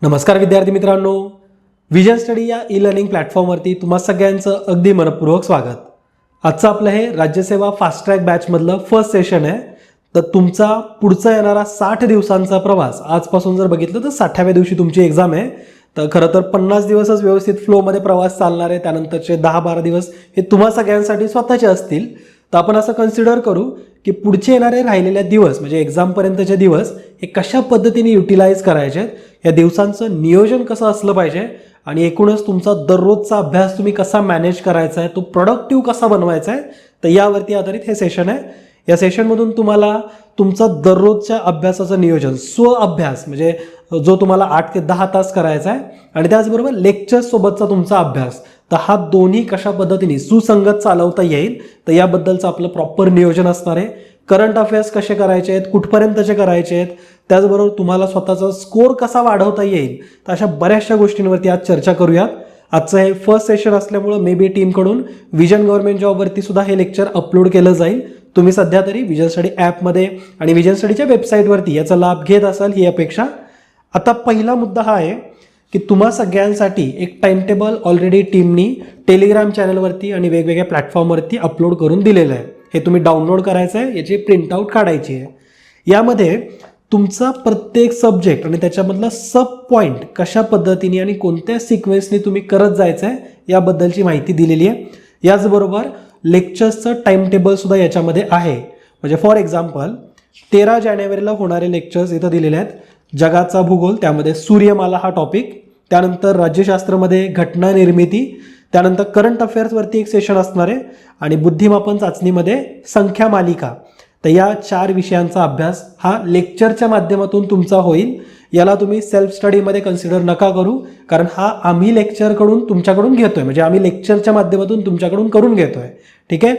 नमस्कार विद्यार्थी मित्रांनो, विजन स्टडी या ई लर्निंग प्लॅटफॉर्मवरती तुम्हा सगळ्यांचं अगदी मनपूर्वक स्वागत. आजचं आपलं हे राज्यसेवा फास्ट ट्रॅक बॅचमधलं फर्स्ट सेशन आहे. तर तुमचा पुढचा येणारा 60 दिवसांचा प्रवास आजपासून जर बघितलं तर 60व्या दिवशी तुमची एक्झाम आहे. तर खरं तर 50 दिवसच व्यवस्थित फ्लोमध्ये प्रवास चालणार आहे. त्यानंतरचे 10-12 दिवस हे तुम्हा सगळ्यांसाठी स्वतःचे असतील. तर आपण असं कन्सिडर करू की पुढचे येणारे राहिलेल्या दिवस म्हणजे एक्झामपर्यंतचे दिवस हे कशा पद्धतीने युटिलाइज करायचे आहेत, या दिवसांचं नियोजन कसं असलं पाहिजे आणि एकूणच तुमचा दररोजचा अभ्यास तुम्ही कसा मॅनेज करायचा आहे, तो प्रोडक्टिव्ह कसा बनवायचा आहे, तर यावरती आधारित हे सेशन आहे. या सेशनमधून तुम्हाला तुमचा दररोजच्या अभ्यासाचं नियोजन, स्व अभ्यास म्हणजे जो तुम्हाला 8 ते 10 तास करायचा आहे आणि त्याचबरोबर लेक्चर्ससोबतचा तुमचा अभ्यास, तर हा दोन्ही कशा पद्धतीने सुसंगत चालवता येईल तर याबद्दलचं आपलं प्रॉपर नियोजन असणार आहे. करंट अफेअर्स कसे करायचे आहेत, कुठपर्यंतचे करायचे आहेत, त्याचबरोबर तुम्हाला स्वतःचा स्कोअर कसा वाढवता येईल, तर अशा बऱ्याचशा गोष्टींवरती आज चर्चा करूयात. आजचं हे फर्स्ट सेशन असल्यामुळं मे बी टीमकडून विजन गव्हर्नमेंट जॉबवरती सुद्धा हे लेक्चर अपलोड केलं जाईल. तुम्ही सध्या तरी विजन स्टडी ॲपमध्ये आणि विजन स्टडीच्या वेबसाईटवरती याचा लाभ घेत असाल ही अपेक्षा. आता पहिला मुद्दा हा आहे की तुम्हा सगळ्यांसाठी एक टाइम टेबल ऑलरेडी टीमनी टेलिग्राम चॅनलवरती आणि वेगवेगळ्या प्लॅटफॉर्मवरती अपलोड करून दिलेलं आहे. हे तुम्ही डाउनलोड करायचं आहे, याची प्रिंटआउट काढायची आहे. यामध्ये तुमचा प्रत्येक सब्जेक्ट आणि त्याच्यामधला सब पॉईंट कशा पद्धतीने आणि कोणत्या सिक्वेन्सने तुम्ही करत जायचं आहे याबद्दलची माहिती दिलेली आहे. याचबरोबर लेक्चर्सचं टाइम टेबलसुद्धा याच्यामध्ये आहे. म्हणजे फॉर एक्झाम्पल 13 जानेवारीला होणारे लेक्चर्स इथं दिलेले आहेत. जगाचा भूगोल, त्यामध्ये सूर्यमाला हा टॉपिक, त्यानंतर राज्यशास्त्रामध्ये घटना निर्मिती, त्यानंतर करंट अफेअर्सवरती एक सेशन असणार आहे आणि बुद्धिमापन चाचणीमध्ये संख्या मालिका. तर या 4 विषयांचा अभ्यास हा लेक्चरच्या माध्यमातून तुमचा होईल. याला तुम्ही सेल्फ स्टडीमध्ये कन्सिडर नका करू, कारण हा आम्ही लेक्चरकडून तुमच्याकडून घेतोय, म्हणजे आम्ही लेक्चरच्या माध्यमातून तुमच्याकडून करून घेतोय. ठीक आहे.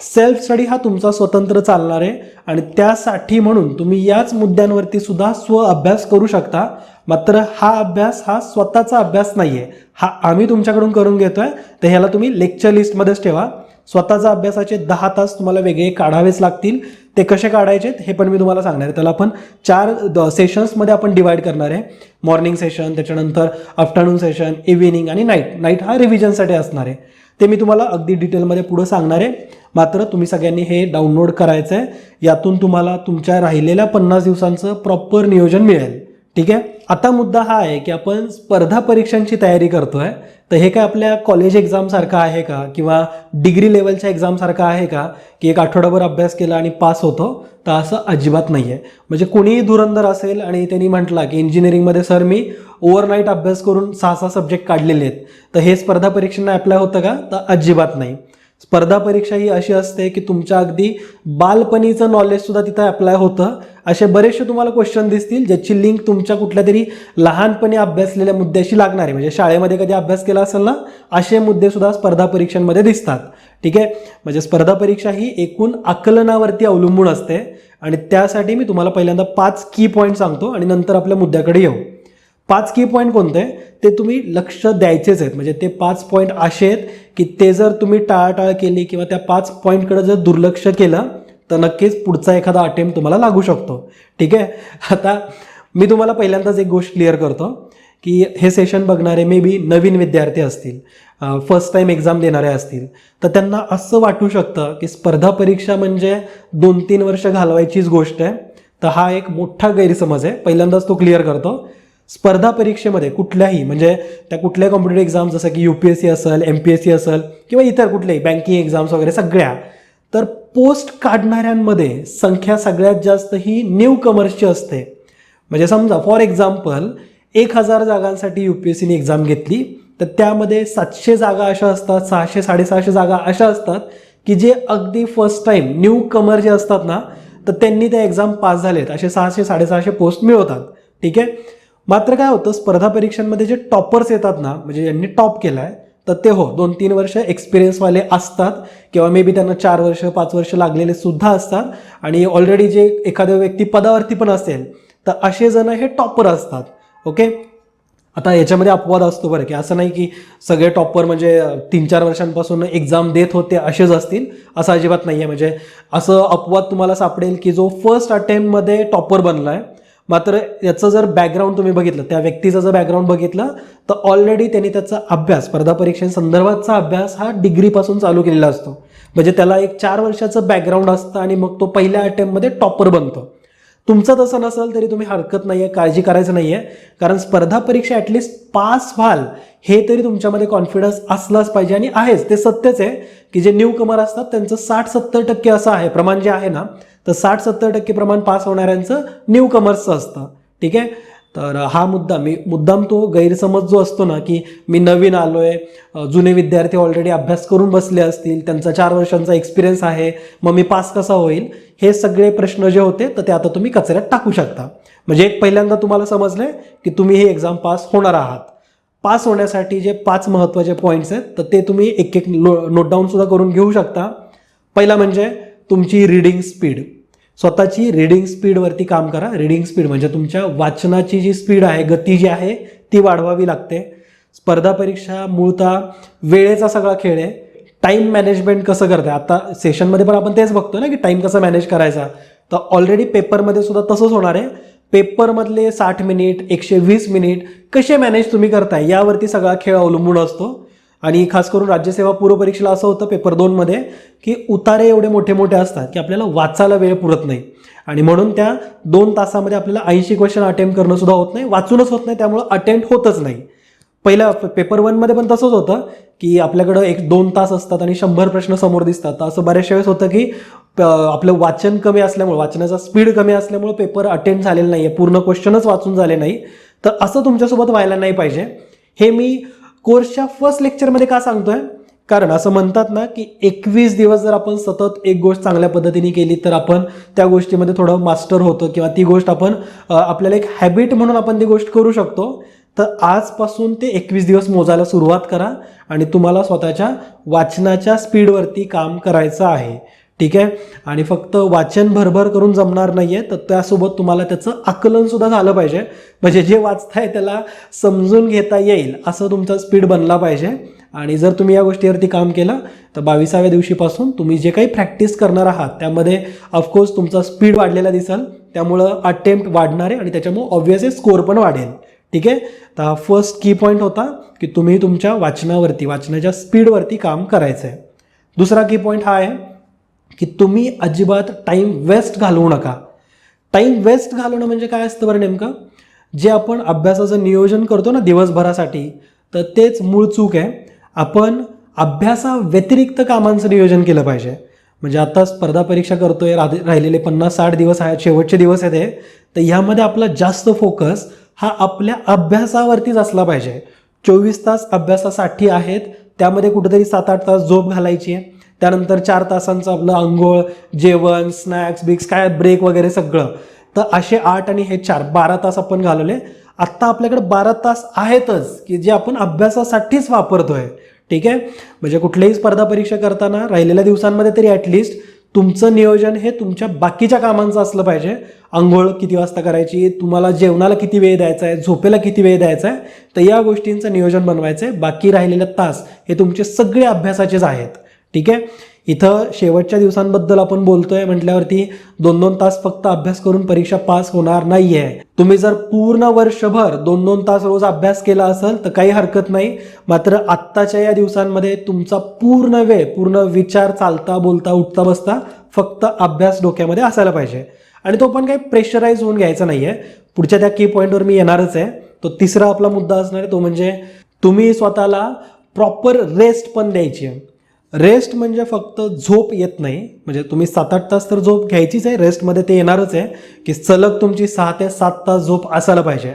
सेल्फ स्टडी हा तुमचा स्वतंत्र चालणार आहे आणि त्यासाठी म्हणून तुम्ही याच मुद्द्यांवरती सुद्धा स्व अभ्यास करू शकता. मात्र हा अभ्यास हा स्वतःचा अभ्यास नाही आहे, हा आम्ही तुमच्याकडून करून घेतोय. तर ह्याला तुम्ही लेक्चर लिस्टमध्येच ठेवा. स्वतःचा अभ्यासाचे 10 तास तुम्हाला वेगळे काढावेच लागतील. ते कसे काढायचे हे पण मी तुम्हाला सांगणार आहे. त्याला आपण 4 सेशन्समध्ये आपण डिवाइड करणार आहे. मॉर्निंग सेशन, त्याच्यानंतर आफ्टरनून सेशन, इव्हिनिंग आणि नाईट हा रिव्हिजनसाठी असणार आहे. ते मी तुम्हाला अगदी डिटेलमध्ये पुढे सांगणार आहे. मात्र तुम्ही सगळ्यांनी हे डाउनलोड करायचं आहे. यातून तुम्हाला तुमच्या राहिलेल्या 50 दिवसांचं प्रॉपर नियोजन मिळेल. ठीक आहे. आता मुद्दा हा आहे की आपण स्पर्धा परीक्षांची तयारी करतोय, तर हे काय आपल्या कॉलेज एक्झामसारखं आहे का किंवा डिग्री लेवलच्या एक्झामसारखं आहे का की एक आठवडाभर अभ्यास केला आणि पास होतो, तर असं अजिबात नाही आहे. म्हणजे कोणीही धुरंधर असेल आणि त्यांनी म्हटला की इंजिनिअरिंगमध्ये सर मी ओव्हरनाईट अभ्यास करून 6 सब्जेक्ट काढलेले आहेत, तर हे स्पर्धा परीक्षांना अप्लाय होतं का, तर अजिबात नाही. स्पर्धा परीक्षा ही अशी असते की तुमच्या अगदी बालपणीचं नॉलेजसुद्धा तिथं अप्लाय होतं. असे बरेचसे तुम्हाला क्वेश्चन दिसतील ज्याची लिंक तुमच्या कुठल्या तरी लहानपणी अभ्यासलेल्या मुद्द्याशी लागणार आहे. म्हणजे शाळेमध्ये कधी अभ्यास केला असेल ना, असे मुद्देसुद्धा स्पर्धा परीक्षांमध्ये दिसतात. ठीक आहे. म्हणजे स्पर्धा परीक्षा ही एकूण आकलनावरती अवलंबून असते आणि त्यासाठी मी तुम्हाला पहिल्यांदा 5 की पॉईंट सांगतो आणि नंतर आपल्या मुद्द्याकडे येऊ. 5 की पॉईंट कोणते ते तुम्ही लक्ष द्यायचेच आहेत. म्हणजे ते 5 पॉईंट असे आहेत की ते जर तुम्ही टाळाटाळ केली किंवा त्या 5 पॉईंटकडे जर दुर्लक्ष केलं तर नक्कीच पुढचा एखादा अटेम्प्ट तुम्हाला लागू शकतो. ठीक आहे. आता मी तुम्हाला पहिल्यांदाच एक गोष्ट क्लिअर करतो की हे सेशन बघणारे मे बी नवीन विद्यार्थी असतील, फर्स्ट टाईम एक्झाम देणारे असतील, तर त्यांना असं वाटू शकतं की स्पर्धा परीक्षा म्हणजे 2-3 वर्ष घालवायचीच गोष्ट आहे. तर हा एक मोठा गैरसमज आहे. पहिल्यांदाच तो क्लिअर करतो. स्पर्धा परीक्षेमध्ये कुठल्याही म्हणजे त्या कुठल्याही कॉम्पिटेटिव्ह एक्झाम जसं की UPSC असेल, MPSC असेल किंवा इतर कुठलेही बँकिंग एक्झाम्स वगैरे सगळ्या, तर पोस्ट काढणाऱ्यांमध्ये संख्या सगळ्यात जास्त ही न्यू कमर्सची असते. म्हणजे समजा फॉर एक्झाम्पल 1000 जागांसाठी UPSCने एक्झाम घेतली, तर त्यामध्ये 700 जागा अशा असतात, 600-650 जागा अशा असतात की जे अगदी फर्स्ट टाईम न्यू कमर जे असतात ना, तर त्यांनी त्या एक्झाम पास झालेत, असे 600-650 पोस्ट मिळवतात. ठीक आहे. मात्र काय होतं, स्पर्धा परीक्षांमध्ये जे टॉपर्स येतात ना, म्हणजे ज्यांनी टॉप केला आहे, तर ते 2-3 वर्ष एक्सपिरियन्सवाले असतात किंवा मे बी त्यांना 4 वर्ष 5 वर्ष लागलेले सुद्धा असतात आणि ऑलरेडी जे एखाद्या व्यक्ती पदावरती पण असेल, तर असे जण हे टॉपर असतात. ओके. आता याच्यामध्ये अपवाद असतो बरं, की असं नाही की सगळे टॉपर म्हणजे 3-4 वर्षांपासून एक्झाम देत होते असेच असतील, असं अजिबात नाही आहे. म्हणजे असं अपवाद तुम्हाला सापडेल की जो फर्स्ट अटेम्प्टमध्ये टॉपर बनला आहे, मात्र याचं जर बॅकग्राऊंड तुम्ही बघितलं, त्या व्यक्तीचं जर बॅकग्राऊंड बघितलं, तर ऑलरेडी त्यांनी त्याचा अभ्यास, स्पर्धा परीक्षेसंदर्भातचा अभ्यास हा डिग्रीपासून चालू केलेला असतो. म्हणजे त्याला एक 4 वर्षाचं बॅकग्राऊंड असतं आणि मग तो पहिल्या अटेम्प्टमध्ये टॉपर बनतो. तुमचं तसं नसेल तरी तुम्ही हरकत नाही आहे, काळजी करायचं नाही आहे. कारण स्पर्धा परीक्षा ॲटलिस्ट पास व्हाल हे तरी तुमच्यामध्ये कॉन्फिडन्स असलाच पाहिजे. आणि आहेच, ते सत्यच आहे की जे न्यू कमर असतात त्यांचं 60-70% असं आहे प्रमाण जे आहे ना, तर 60-70% प्रमाण पास होणाऱ्यांचं न्यू कमर्सचं असतं. ठीक आहे. तर हा मुद्दाम तो गैरसमज जो असतो ना, की मी नवीन आलोय, जुने विद्यार्थी ऑलरेडी अभ्यास करून बसले असतील, त्यांचा 4 वर्षांचा एक्सपिरियन्स आहे, मग मी पास कसा होईल, हे सगळे प्रश्न जे होते तर ते आता तुम्ही कचऱ्यात टाकू शकता. म्हणजे एक पहिल्यांदा तुम्हाला समजलंय की तुम्ही ही एक्झाम पास होणार आहात. पास होण्यासाठी जे 5 महत्त्वाचे पॉईंट्स आहेत तर ते तुम्ही एक एक नोट डाऊन सुद्धा करून घेऊ शकता. पहिला म्हणजे तुमची रीडिंग स्पीड. स्वतःची रीडिंग स्पीडवरती काम करा. रीडिंग स्पीड म्हणजे तुमच्या वाचनाची जी स्पीड आहे, गती जी आहे ती वाढवावी लागते. स्पर्धा परीक्षा मूळतः वेळेचा सगळा खेळ आहे. टाईम मॅनेजमेंट कसं करताय, आता सेशनमध्ये पण आपण तेच बघतो ना की टाईम कसा मॅनेज करायचा. तर ऑलरेडी पेपरमध्ये सुद्धा तसंच होणार आहे. पेपरमधले 60 मिनिट, 120 मिनिट कसे मॅनेज तुम्ही करताय यावरती सगळा खेळ अवलंबून असतो. आणि खास करून राज्यसेवा पूर्व परीक्षेला असं होतं पेपर 2 मध्ये की उतारे एवढे मोठे मोठे असतात की आपल्याला वाचायला वेळ पुरत नाही. आणि म्हणून त्या 2 तासामध्ये आपल्याला 80 क्वेश्चन अटेम्प्ट करणं सुद्धा होत नाही, वाचूनच होत नाही, त्यामुळे अटेम्प्ट होतच नाही. पहिल्या पेपर 1 मध्ये पण तसंच होतं की आपल्याकडं 1-2 तास असतात आणि 100 प्रश्न समोर दिसतात. तर असं बऱ्याचशा वेळेस होतं की आपलं वाचन कमी असल्यामुळे, वाचनाचा स्पीड कमी असल्यामुळे पेपर अटेम्प्ट झालेला नाही आहे, पूर्ण क्वेश्चनच वाचून झाले नाही. तर असं तुमच्यासोबत व्हायला नाही पाहिजे. हे मी कोर्सच्या फर्स्ट लेक्चरमध्ये का सांगतोय, कारण असं म्हणतात ना की 21 दिवस जर आपण सतत एक गोष्ट चांगल्या पद्धतीने केली तर आपण त्या गोष्टीमध्ये थोडं मास्टर होतो, किंवा ती गोष्ट आपण आपल्याला एक हॅबिट म्हणून आपण ती गोष्ट करू शकतो. तर आजपासून ते 21 दिवस मोजायला सुरुवात करा आणि तुम्हाला स्वतःच्या वाचनाच्या स्पीडवरती काम करायचं आहे. ठीक आहे. आणि फक्त वाचन भरभर करून जमणार नाहीये, तर त्यासोबत तुम्हाला त्याचं आकलन सुद्धा झालं पाहिजे. म्हणजे जे वाचताय त्याला समजून घेता येईल असं तुमचा स्पीड बनला पाहिजे. आणि जर तुम्ही या गोष्टीवरती काम केलं तर 22व्या दिवशीपासून तुम्ही जे काही प्रॅक्टिस करणार आहात त्यामध्ये ऑफकोर्स तुमचा स्पीड वाढलेला दिसेल, त्यामुळं अटेम्प्ट वाढणार आहे आणि त्याच्यामुळे ऑब्व्हियसली स्कोअर पण वाढेल. ठीक आहे. तर हा फर्स्ट की पॉईंट होता की तुम्ही तुमच्या वाचनावरती, वाचनाच्या स्पीडवरती काम करायचं आहे. दुसरा की पॉईंट हा आहे की तुम्ही अजिबात टाईम वेस्ट घालवू नका. टाईम वेस्ट घालवणं म्हणजे काय असतं बरं नेमकं, जे आपण अभ्यासाचं नियोजन करतो ना दिवसभरासाठी, तर तेच मूळ चूक आहे. आपण अभ्यासाव्यतिरिक्त कामांचं नियोजन केलं पाहिजे. म्हणजे आता स्पर्धा परीक्षा करतोय, राहिलेले 50-60 दिवस आहेत, शेवटचे दिवस आहेत, तर ह्यामध्ये आपला जास्त फोकस हा आपल्या अभ्यासावरतीच असला पाहिजे. 24 तास अभ्यासासाठी आहेत, त्यामध्ये कुठेतरी 7-8 तास झोप घालायची आहे, त्यानंतर 4 तासांचं आपलं आंघोळ, जेवण, स्नॅक्स बिक्स काय ब्रेक वगैरे सगळं. तर असे 8 आणि हे 4 12 तास आपण घालवले. आत्ता आपल्याकडे 12 तास आहेतच की जे आपण अभ्यासासाठीच वापरतोय. ठीक आहे. म्हणजे कुठल्याही स्पर्धा परीक्षा करताना राहिलेल्या दिवसांमध्ये तरी ॲटलिस्ट तुमचं नियोजन हे तुमच्या बाकीच्या कामांचं असलं पाहिजे. आंघोळ किती वाजता करायची, तुम्हाला जेवणाला किती वेळ द्यायचा आहे, झोपेला किती वेळ द्यायचा आहे, तर या गोष्टींचं नियोजन बनवायचं आहे. बाकी राहिलेले तास हे तुमचे सगळे अभ्यासाचेच आहेत. ठीक आहे. इथं शेवटच्या दिवसांबद्दल आपण बोलतोय म्हटल्यावरती 2-2 तास फक्त अभ्यास करून परीक्षा पास होणार नाहीये. तुम्ही जर पूर्ण वर्षभर 2-2 तास रोज अभ्यास केला असेल तर काही हरकत नाही. मात्र आत्ताच्या या दिवसांमध्ये तुमचा पूर्ण वेळ, पूर्ण विचार, चालता बोलता उठता बसता फक्त अभ्यास डोक्यामध्ये असायला पाहिजे. आणि तो पण काही प्रेशराईज होऊन घ्यायचा नाहीये. पुढच्या त्या की पॉईंटवर मी येणारच आहे. तो तिसरा आपला मुद्दा असणार आहे, तो म्हणजे तुम्ही स्वतःला प्रॉपर रेस्ट पण द्यायची आहे. रेस्ट म्हणजे फक्त झोप येत नाही, म्हणजे तुम्ही 7-8 तास तर झोप घ्यायचीच आहे, रेस्टमध्ये ते येणारच आहे की सलग तुमची 6 ते 7 तास झोप असायला पाहिजे.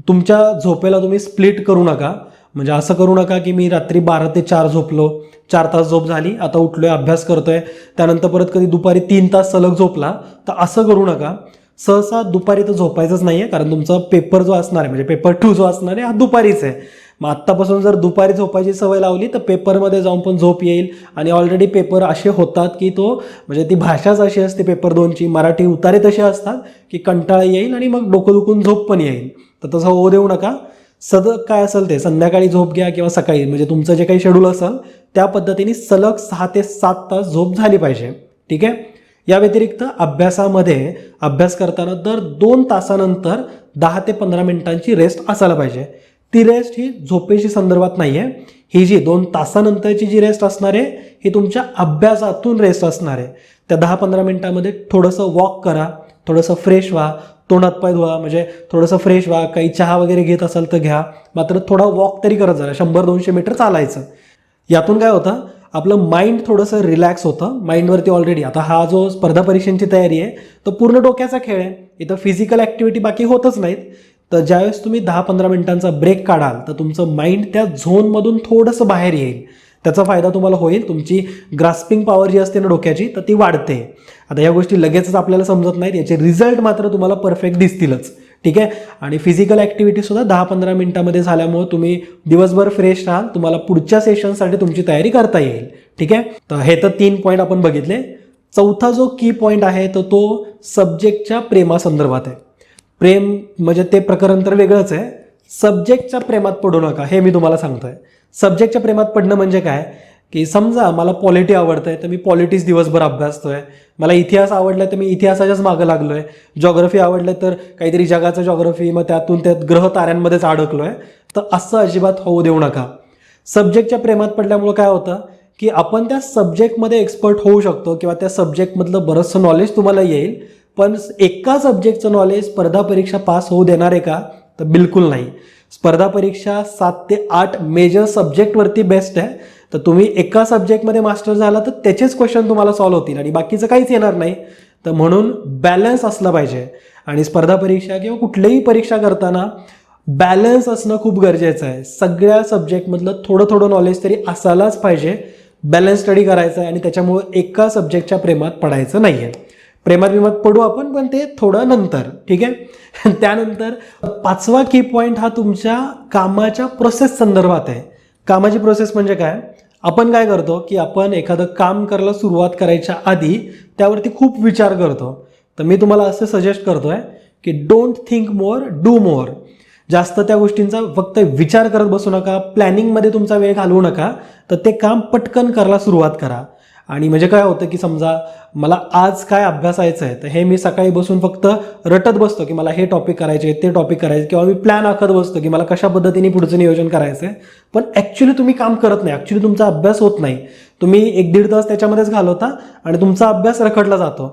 तुमच्या झोपेला तुम्ही स्प्लिट करू नका. म्हणजे असं करू नका की मी रात्री 12 ते 4 झोपलो, 4 तास झोप झाली, आता उठलोय अभ्यास करतोय, त्यानंतर परत कधी दुपारी 3 तास सलग झोपला, तर असं करू नका. सहसा दुपारी तर झोपायचंच नाही आहे, कारण तुमचा पेपर जो असणार आहे, म्हणजे पेपर 2 जो असणार आहे हा दुपारीच आहे. मग आत्तापासून जर दुपारी झोपायची सवय लावली तर पेपरमध्ये जाऊन पण झोप येईल. आणि ऑलरेडी पेपर असे होतात की तो म्हणजे ती भाषाच अशी असते पेपर 2ची, मराठी उतारे तसे असतात की कंटाळा येईल आणि मग डोकं दुखून झोप पण येईल. तर तसं होऊ देऊ नका. सलग काय असेल ते संध्याकाळी झोप घ्या किंवा सकाळी, म्हणजे तुमचं जे काही शेड्यूल असेल त्या पद्धतीने सलग 6 ते 7 तास झोप झाली पाहिजे. ठीक आहे. या व्यतिरिक्त अभ्यासामध्ये अभ्यास करताना दर 2 तासानंतर 10 ते 15 मिनिटांची रेस्ट असायला पाहिजे. ती रेस्ट ही झोपेशी संदर्भात नाही आहे. ही जी 2 तासानंतरची जी रेस्ट असणार आहे ही तुमच्या अभ्यासातून रेस्ट असणार आहे. त्या 10-15 मिनिटांमध्ये थोडंसं वॉक करा, थोडंसं फ्रेश व्हा, तोंड हातपाय धुवा, म्हणजे थोडंसं फ्रेश व्हा. काही चहा वगैरे घेत असाल तर घ्या, मात्र थोडा वॉक तरी करत जा. 100-200 मीटर चालायचं. यातून काय होतं, आपलं माइंड थोडंसं रिलॅक्स होतं. माइंडवरती ऑलरेडी आता हा जो स्पर्धा परीक्षांची तयारी आहे तो पूर्ण डोक्याचा खेळ आहे. इथं फिजिकल ॲक्टिव्हिटी बाकी होतच नाहीत. तर ज्यावेळेस तुम्ही 10-15 मिनिटांचा ब्रेक काढाल तर तुमचं माइंड त्या झोनमधून थोडंसं बाहेर येईल. त्याचा फायदा तुम्हाला होईल. तुमची ग्रास्पिंग पॉवर जी असते ना डोक्याची, तर ती वाढते. आता या गोष्टी लगेचच आपल्याला समजत नाहीत, याचे रिझल्ट मात्र तुम्हाला परफेक्ट दिसतीलच. ठीक आहे. आणि फिजिकल ॲक्टिव्हिटीसुद्धा 10-15 मिनिटांमध्ये झाल्यामुळे तुम्ही दिवसभर फ्रेश राहाल. तुम्हाला पुढच्या सेशनसाठी तुमची तयारी करता येईल. ठीक आहे. तर हे तर 3 पॉईंट आपण बघितले. चौथा जो की पॉईंट आहे तर तो सब्जेक्टच्या प्रेमासंदर्भात आहे. प्रेम म्हणजे ते प्रकरण तर वेगळंच आहे. सब्जेक्टच्या प्रेमात पडू नका, हे मी तुम्हाला सांगतोय. सब्जेक्टच्या प्रेमात पडणं म्हणजे काय, की समजा मला पॉलिटी आवडतंय तर मी पॉलिटीच दिवसभर अभ्यासतोय. मला इतिहास आवडलाय तर मी इतिहासाच्याच मागं लागलोय. जॉग्रफी आवडलं तर काहीतरी जगाचं जॉग्रफी, मग त्यात ग्रह ताऱ्यांमध्येच अडकलोय. तर असं अजिबात होऊ देऊ नका. सब्जेक्टच्या प्रेमात पडल्यामुळं काय होतं की आपण त्या सब्जेक्टमध्ये एक्सपर्ट होऊ शकतो किंवा त्या सब्जेक्टमधलं बरंचसं नॉलेज तुम्हाला येईल. पण एका सब्जेक्टचं नॉलेज स्पर्धा परीक्षा पास होऊ देणार आहे का, तर बिलकुल नाही. स्पर्धा परीक्षा 7 ते 8 मेजर सब्जेक्टवरती बेस्ट आहे. तर तुम्ही एका सब्जेक्टमध्ये मास्टर झाला तर त्याचेच क्वेश्चन तुम्हाला सॉल्व्ह होतील आणि बाकीचं काहीच येणार नाही. तर म्हणून बॅलन्स असलं पाहिजे. आणि स्पर्धा परीक्षा किंवा कुठलीही परीक्षा करताना बॅलन्स असणं खूप गरजेचं आहे. सगळ्या सब्जेक्टमधलं थोडं थोडं नॉलेज तरी असायलाच पाहिजे. बॅलन्स स्टडी करायचा आहे आणि त्याच्यामुळे एका सब्जेक्टच्या प्रेमात पडायचं नाही आहे. प्रेमात पडू आपण, पण ते थोडं नंतर. ठीक आहे. त्यानंतर 5वा की पॉईंट हा तुमच्या कामाच्या प्रोसेस संदर्भात आहे. कामाची प्रोसेस म्हणजे काय, आपण काय करतो की आपण एखादं काम करायला सुरुवात करायच्या आधी त्यावरती खूप विचार करतो. तर मी तुम्हाला असं सजेस्ट करतोय की don't think more, do more. जास्त त्या गोष्टींचा फक्त विचार करत बसू नका, प्लॅनिंगमध्ये तुमचा वेळ घालवू नका. तर ते काम पटकन करायला सुरुवात करा. आणि म्हणजे काय होतं की समजा मला आज काय अभ्यासायचं आहे, तर हे मी सकाळी बसून फक्त रटत बसतो की मला हे टॉपिक करायचे, ते टॉपिक करायचे, किंवा मी प्लॅन आखत बसतो की मला कशा पद्धतीने पुढचं नियोजन करायचं आहे. पण ॲक्च्युली तुम्ही काम करत नाही, ॲक्च्युली तुमचा अभ्यास होत नाही. तुम्ही 1-1.5 तास त्याच्यामध्येच घालवता आणि तुमचा अभ्यास रखडला जातो.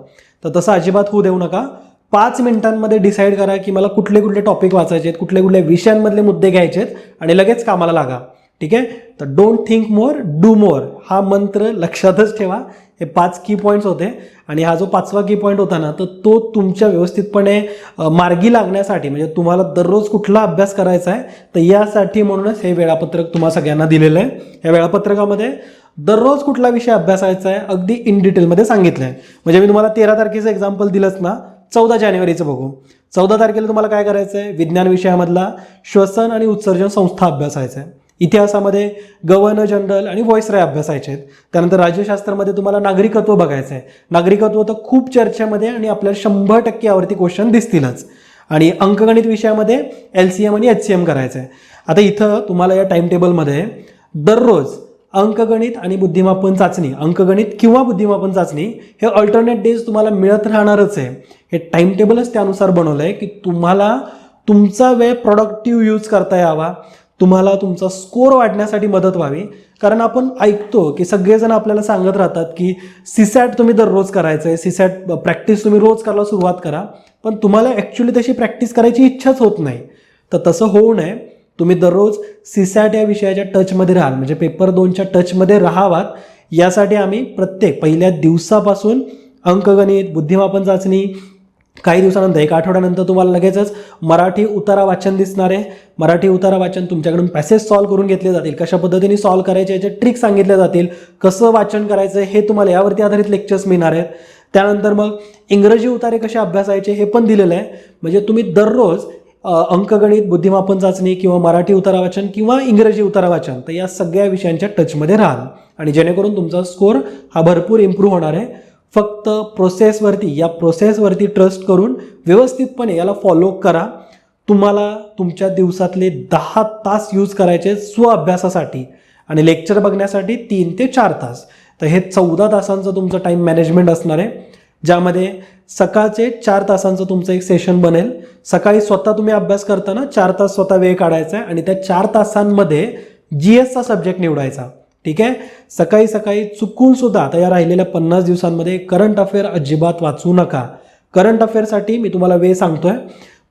तर तसं अजिबात होऊ देऊ नका. 5 मिनिटांमध्ये डिसाईड करा की मला कुठले कुठले टॉपिक वाचायचे आहेत, कुठल्या कुठल्या विषयांमधले मुद्दे घ्यायचे आहेत आणि लगेच कामाला लागा. ठीक आहे. तर don't think more, do more हा मंत्र लक्षातच ठेवा. हे 5 की पॉईंट्स होते. आणि हा जो 5वा की पॉईंट होता ना, तर तो तुमच्या व्यवस्थितपणे मार्गी लागण्यासाठी, म्हणजे तुम्हाला दररोज कुठला अभ्यास करायचा आहे तर यासाठी म्हणूनच हे वेळापत्रक तुम्हाला सगळ्यांना दिलेलं आहे. या वेळापत्रकामध्ये दररोज कुठला विषय अभ्यासायचा आहे अगदी इन डिटेलमध्ये सांगितलं आहे. म्हणजे मी तुम्हाला 13 तारखेचं एक्झाम्पल दिलंच ना, 14 जानेवारीचं बघू. 14 तारखेला तुम्हाला काय करायचं आहे, विज्ञान विषयामधला श्वसन आणि उत्सर्जन संस्था अभ्यासायचा आहे. इतिहासामध्ये गव्हर्नर जनरल आणि व्हॉइसरॉय अभ्यासायचे आहेत. त्यानंतर राज्यशास्त्रामध्ये तुम्हाला नागरिकत्व बघायचं आहे. नागरिकत्व तर खूप चर्चेमध्ये आणि आपल्याला 100% यावरती क्वेश्चन दिसतीलच. आणि अंकगणित विषयामध्ये LCM आणि HCM करायचं आहे. आता इथं तुम्हाला या टाइम टेबलमध्ये दररोज अंकगणित आणि बुद्धिमापन चाचणी, अंकगणित किंवा बुद्धिमापन चाचणी हे अल्टरनेट डेज तुम्हाला मिळत राहणारच आहे. हे टाइम टेबलच त्यानुसार बनवलं आहे की तुम्हाला तुमचा वेळ प्रोडक्टिव्ह यूज करता यावा, तुम्हाला तुमचा स्कोर वाढण्यासाठी मदत व्हावी. कारण आपण ऐकतो की सगळेजण आपल्याला सांगत राहतात की CSAT तुम्ही दररोज करायचं आहे, CSAT प्रॅक्टिस तुम्ही रोज करायला सुरुवात करा. पण तुम्हाला ॲक्च्युली तशी प्रॅक्टिस करायची इच्छाच होत नाही. तर तसं होऊ नये. तुम्ही दररोज CSAT या विषयाच्या टचमध्ये राहाल, म्हणजे पेपर 2च्या टचमध्ये राहावात. यासाठी आम्ही प्रत्येक पहिल्या दिवसापासून अंकगणित, बुद्धिमापन चाचणी, काही दिवसानंतर 1 आठवड्यानंतर तुम्हाला लगेचच मराठी उतारा वाचन दिसणार आहे. मराठी उतारा वाचन तुमच्याकडून पॅसेज सॉल्व्ह करून घेतले जातील, कशा पद्धतीने सॉल्व्ह करायचे याचे ट्रिक सांगितल्या जातील, कसं वाचन करायचं हे तुम्हाला यावरती आधारित लेक्चर्स मिळणार आहेत. त्यानंतर मग इंग्रजी उतारे कसे अभ्यासायचे हे पण दिलेलं आहे. म्हणजे तुम्ही दररोज अंकगणित, बुद्धिमापन चाचणी किंवा मराठी उतारा वाचन किंवा इंग्रजी उतारा वाचन, तर या सगळ्या विषयांच्या टचमध्ये राहाल आणि जेणेकरून तुमचा स्कोर हा भरपूर इम्प्रूव्ह होणार आहे. फक्त प्रोसेसवरती ट्रस्ट करून व्यवस्थितपणे याला फॉलो करा. तुम्हाला तुमच्या दिवसातले 10 तास यूज करायचे स्व अभ्यासासाठी आणि लेक्चर बघण्यासाठी 3 ते 4 तास. तर हे 14 तासांचं तुमचं टाईम मॅनेजमेंट असणार आहे, ज्यामध्ये सकाळचे 4 तासांचं तुमचं एक सेशन बनेल. सकाळी स्वतः तुम्ही अभ्यास करताना 4 तास स्वतः वेळ काढायचा आहे आणि त्या 4 तासांमध्ये GSचा सब्जेक्ट निवडायचा. ठीक आहे. सकाळी सकाळी चुकून सुद्धा आता या राहिलेल्या 50 दिवसांमध्ये करंट अफेअर अजिबात वाचू नका. करंट अफेअरसाठी मी तुम्हाला वेळ सांगतोय.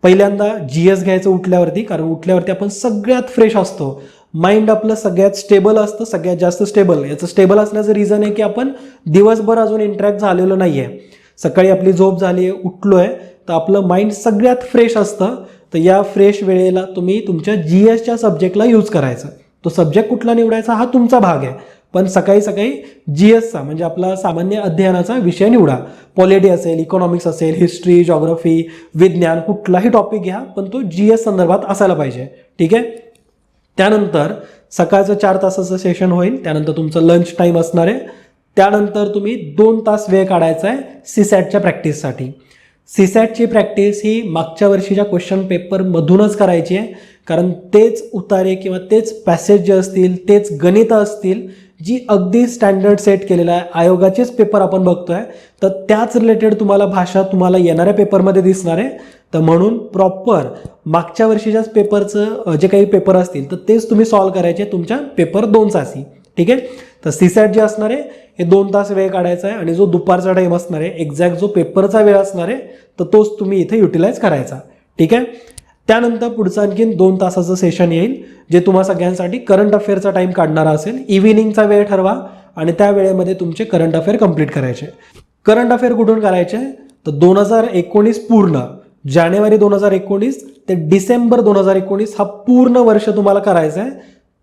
पहिल्यांदा GS घ्यायचं उठल्यावरती, कारण उठल्यावरती आपण सगळ्यात फ्रेश असतो, माइंड आपलं सगळ्यात स्टेबल असतं, सगळ्यात जास्त स्टेबल. याचं स्टेबल असण्याचं रिझन आहे की आपण दिवसभर अजून इंटरॅक्ट झालेलं नाही आहे. सकाळी आपली झोप झाली आहे, उठलो आहे, तर आपलं माइंड सगळ्यात फ्रेश असतं. तर या फ्रेश वेळेला तुम्ही तुमच्या GSच्या सब्जेक्टला यूज करायचं. तो सब्जेक्ट कुठला निवडायचा हा तुमचा भाग आहे, पण सकाळी सकाळी GSचा म्हणजे आपला सामान्य अध्ययनाचा विषय निवडा. पॉलिटी असेल, इकॉनॉमिक्स असेल, हिस्ट्री, जॉग्रफी, विज्ञान, कुठलाही टॉपिक घ्या, पण तो GS संदर्भात असायला पाहिजे. ठीक आहे. त्यानंतर सकाळचं 4 तासाचं सेशन होईल. त्यानंतर तुमचं लंच टाईम असणार आहे. त्यानंतर तुम्ही 2 तास वेळ काढायचा आहे CSATच्या प्रॅक्टिससाठी. CSATची प्रॅक्टिस ही मागच्या वर्षीच्या क्वेश्चन पेपरमधूनच करायची आहे, कारण तेच उतारे किंवा तेच पॅसेज जे असतील, तेच गणितं असतील, जी अगदी स्टँडर्ड सेट केलेला आहे. आयोगाचेच पेपर आपण बघतोय, तर त्याच रिलेटेड तुम्हाला भाषा तुम्हाला येणाऱ्या पेपरमध्ये दिसणार आहे. तर म्हणून प्रॉपर मागच्या वर्षीच्याच पेपरचं जे काही पेपर असतील तर तेच तुम्ही सॉल्व्ह करायचे तुमच्या पेपर 2 तासी. ठीक आहे. तर CSAT जे असणार आहे हे 2 तास वेळ काढायचा आहे आणि जो दुपारचा टाईम असणार आहे, एक्झॅक्ट जो पेपरचा वेळ असणार आहे, तर तोच तुम्ही इथे युटिलाइज करायचा. ठीक आहे. त्यानंतर पुढचं आणखीन 2 तासाचं सेशन येईल, जे तुम्हा सगळ्यांसाठी करंट अफेअरचा टाईम काढणारा असेल. इव्हिनिंगचा वेळ ठरवा आणि त्या वेळेमध्ये तुमचे करंट अफेअर कंप्लीट करायचे. करंट अफेअर कुठून करायचे तर 2019 पूर्ण, जानेवारी 2019 ते डिसेंबर 2019 हा पूर्ण वर्ष तुम्हाला करायचं आहे.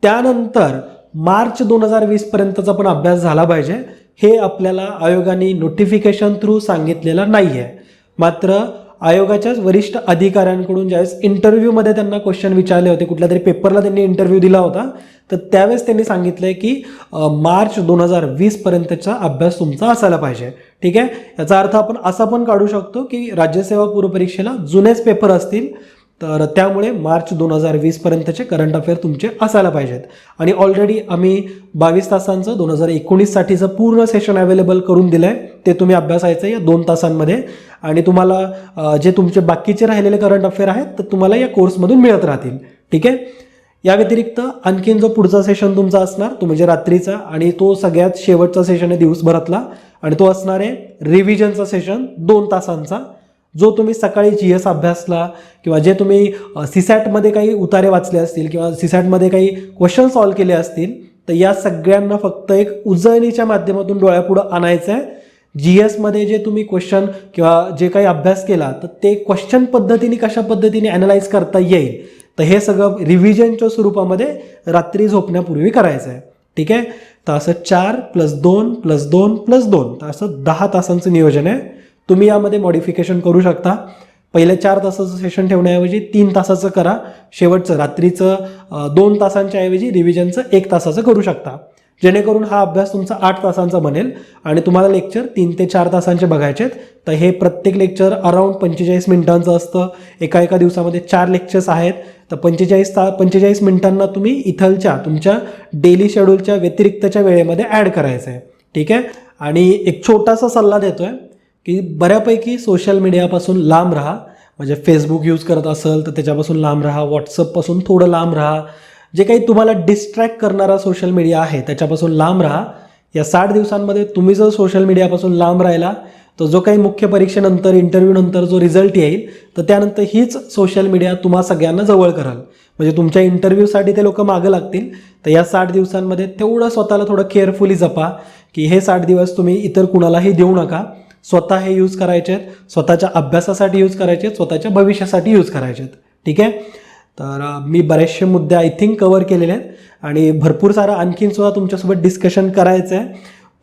त्यानंतर मार्च 2020 पर्यंतचा पण अभ्यास झाला पाहिजे. हे आपल्याला आयोगाने नोटिफिकेशन थ्रू सांगितलेलं नाही आहे. मात्र आयोगाच्याच वरिष्ठ अधिकाऱ्यांकडून ज्यावेळेस इंटरव्ह्यूमध्ये त्यांना क्वेश्चन विचारले होते, कुठल्या तरी पेपरला त्यांनी इंटरव्ह्यू दिला होता, तर त्यावेळेस त्यांनी सांगितलंय की मार्च 2020 पर्यंतचा अभ्यास तुमचा असायला पाहिजे. ठीक आहे. याचा अर्थ आपण असा पण काढू शकतो की राज्यसेवा पूर्व परीक्षेला जुनेच पेपर असतील, तर त्यामुळे मार्च 2020 पर्यंतचे करंट अफेअर तुमचे असायला पाहिजेत. आणि ऑलरेडी आम्ही 22 तासांचं 2019 साठीचं पूर्ण सेशन अवेलेबल करून दिलं आहे. ते तुम्ही अभ्यासायचं या 2 तासांमध्ये आणि तुम्हाला जे तुमचे बाकीचे राहिलेले करंट अफेअर आहेत तर तुम्हाला या कोर्समधून मिळत राहतील. ठीक आहे. या व्यतिरिक्त आणखीन जो पुढचा सेशन तुमचा असणार तो म्हणजे रात्रीचा, आणि तो सगळ्यात शेवटचा सेशन आहे दिवसभरातला, आणि तो असणार आहे रिव्हिजनचा सेशन 2 तासांचा, जो तुम्ही सकाळी GS अभ्यासला किंवा जे तुम्ही CSATमध्ये काही उतारे वाचले असतील किंवा CSATमध्ये काही क्वेश्चन सॉल्व्ह केले असतील, तर या सगळ्यांना फक्त एक उजळणीच्या माध्यमातून डोळ्यापुढं आणायचं आहे. GSमध्ये जे तुम्ही क्वेश्चन किंवा जे काही अभ्यास केला तर ते क्वेश्चन पद्धतीने कशा पद्धतीने ॲनालाइज करता येईल, तर हे सगळं रिव्हिजनच्या स्वरूपामध्ये रात्री झोपण्यापूर्वी करायचं आहे. ठीक आहे. तर असं 4 + 2 + 2 + 2 तर असं 10 तासांचं नियोजन आहे. तुम्ही यामध्ये मॉडिफिकेशन करू शकता. पहिल्या 4 तासाचं सेशन ठेवण्याऐवजी 3 तासाचं करा. शेवटचं रात्रीचं 2 तासांच्या ऐवजी रिव्हिजनचं 1 तासाचं करू शकता, जेणेकरून हा अभ्यास तुमचा 8 तासांचा बनेल आणि तुम्हाला लेक्चर 3 ते 4 तासांचे बघायचे आहेत. तर हे प्रत्येक लेक्चर अराउंड 45 मिनिटांचं असतं. एका दिवसामध्ये 4 लेक्चर्स आहेत. तर 45 मिनिटांना तुम्ही इथलच्या तुमच्या डेली शेड्यूलच्या व्यतिरिक्तच्या वेळेमध्ये ॲड करायचं आहे. ठीक आहे. आणि एक छोटासा सल्ला देतोय की बऱ्यापैकी सोशल मीडियापासून लांब राहा. म्हणजे फेसबुक यूज करत असेल तर त्याच्यापासून लांब राहा, व्हॉट्सअपपासून थोडं लांब राहा, जे काही तुम्हाला डिस्ट्रॅक्ट करणारा सोशल मीडिया आहे त्याच्यापासून लांब राहा. या 60 दिवसांमध्ये तुम्ही जर सोशल मीडियापासून लांब राहिला तर जो काही मुख्य परीक्षेनंतर, इंटरव्ह्यूनंतर जो रिझल्ट येईल तर त्यानंतर हीच सोशल मीडिया तुम्हा सगळ्यांना जवळ कराल. म्हणजे तुमच्या इंटरव्ह्यूसाठी ते लोक मागं लागतील. तर या 60 दिवसांमध्ये तेवढं स्वतःला थोडं केअरफुली जपा की हे 60 दिवस तुम्ही इतर कुणालाही देऊ नका. स्वतः हे यूज करायचे आहेत, स्वतःच्या अभ्यासासाठी यूज करायचे आहेत, स्वतःच्या भविष्यासाठी यूज करायचे आहेत. ठीक आहे. तर मी बरेचसे मुद्दे आय थिंक कव्हर केलेले आहेत आणि भरपूर सारं आणखीन सुद्धा तुमच्यासोबत डिस्कशन करायचं आहे.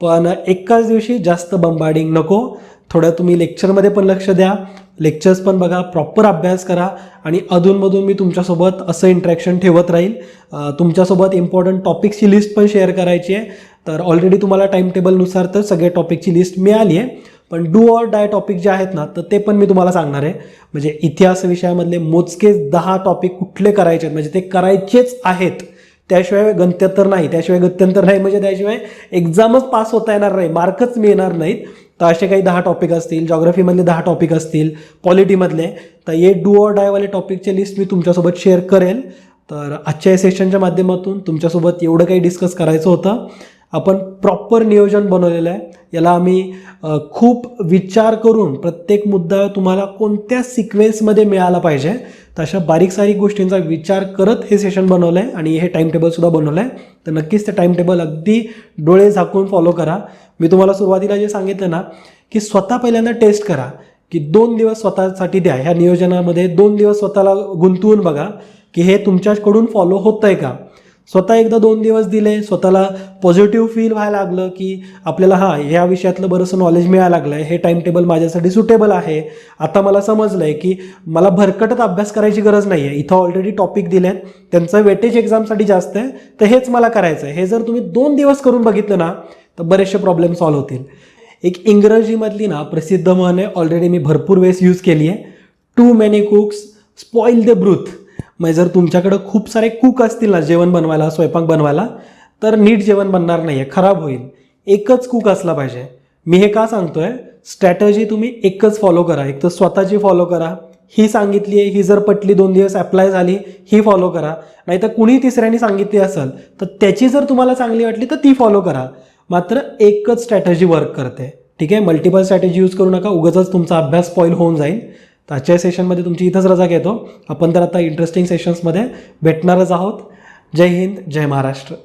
पण एकाच दिवशी जास्त बंबार्डिंग नको. थोडं तुम्ही लेक्चरमध्ये पण लक्ष द्या, लेक्चर्स पण बघा, प्रॉपर अभ्यास करा आणि अधूनमधून मी तुमच्यासोबत असं इंटरॅक्शन ठेवत राहील. तुमच्यासोबत इम्पॉर्टंट टॉपिक्सची लिस्ट पण शेअर करायची आहे. तर ऑलरेडी तुम्हाला टाईम टेबलनुसार तर सगळे टॉपिकची लिस्ट मिळाली आहे. पण डू ऑर डाय टॉपिक जे आहेत ना तर ते पण मी तुम्हाला सांगणार आहे. म्हणजे इतिहास विषयामधले मोजकेच 10 टॉपिक कुठले करायचे आहेत, म्हणजे ते करायचेच आहेत, त्याशिवाय गत्यंतर नाही. त्याशिवाय गत्यंतर नाही म्हणजे त्याशिवाय एक्झामच पास होता येणार नाही, मार्कच मिळणार नाहीत. तर असे काही 10 टॉपिक असतील, जॉग्राफीमधले 10 टॉपिक असतील, पॉलिटीमधले. तर हे डू ऑर डायवाले टॉपिकचे लिस्ट मी तुमच्यासोबत शेअर करेल. तर आजच्या या सेशनच्या माध्यमातून तुमच्यासोबत एवढं काही डिस्कस करायचं होतं. आपण प्रॉपर नियोजन बनवलेलं आहे. याला आम्ही खूप विचार करून प्रत्येक मुद्दा तुम्हाला कोणत्या सिक्वेन्समध्ये मिळाला पाहिजे तर अशा बारीक सारीक गोष्टींचा विचार करत हे सेशन बनवलं आहे आणि हे टाईम टेबलसुद्धा बनवलं आहे. तर नक्कीच ते टाईम टेबल अगदी डोळे झाकून फॉलो करा. मी तुम्हाला सुरुवातीला जे सांगितलं ना की स्वतः पहिल्यांदा टेस्ट करा की 2 दिवस स्वतःसाठी द्या. ह्या नियोजनामध्ये 2 दिवस स्वतःला गुंतवून बघा की हे तुमच्याकडून फॉलो होतं आहे का. स्वतः एकदा 2 दिवस दिले, स्वतःला पॉझिटिव्ह फील व्हायला लागलं की आपल्याला ह्या विषयातलं बरंचसं नॉलेज मिळायला लागलं आहे, हे टाईम टेबल माझ्यासाठी सुटेबल आहे, आता मला समजलं आहे की मला भरकटत अभ्यास करायची गरज नाही आहे, इथं ऑलरेडी टॉपिक दिले आहेत, त्यांचं वेटेज एक्झामसाठी जास्त आहे, तर हेच मला करायचं आहे. हे जर तुम्ही 2 दिवस करून बघितलं ना तर बरेचसे प्रॉब्लेम सॉल्व्ह होतील. एक इंग्रजीमधली ना प्रसिद्ध म्हण आहे, ऑलरेडी मी भरपूर वेळेस यूज केली आहे, too many cooks spoil the broth. म्हणजे जर तुमच्याकडं खूप सारे कुक असतील ना जेवण बनवायला, स्वयंपाक बनवायला, तर नीट जेवण बनणार नाही आहे, खराब होईल. एकच कुक असला पाहिजे. मी हे का सांगतोय, स्ट्रॅटजी तुम्ही एकच फॉलो करा. एक तर स्वतःची फॉलो करा, ही सांगितली आहे, ही जर पटली 2 दिवस अप्लाय झाली, ही फॉलो करा. नाहीतर कुणी तिसऱ्याने सांगितली असेल तर त्याची जर तुम्हाला चांगली वाटली तर ती फॉलो करा. मात्र एकच स्ट्रॅटजी वर्क करते, ठीक आहे. मल्टिपल स्ट्रॅटेजी यूज करू नका, उगाचच तुमचा अभ्यास स्पॉईल होऊन जाईल. तर आजच्या सेशनमध्ये तुमची इथंच रजा घेतो. आपण तर आता इंटरेस्टिंग सेशन्समध्ये भेटणारच आहोत. जय हिंद, जय महाराष्ट्र.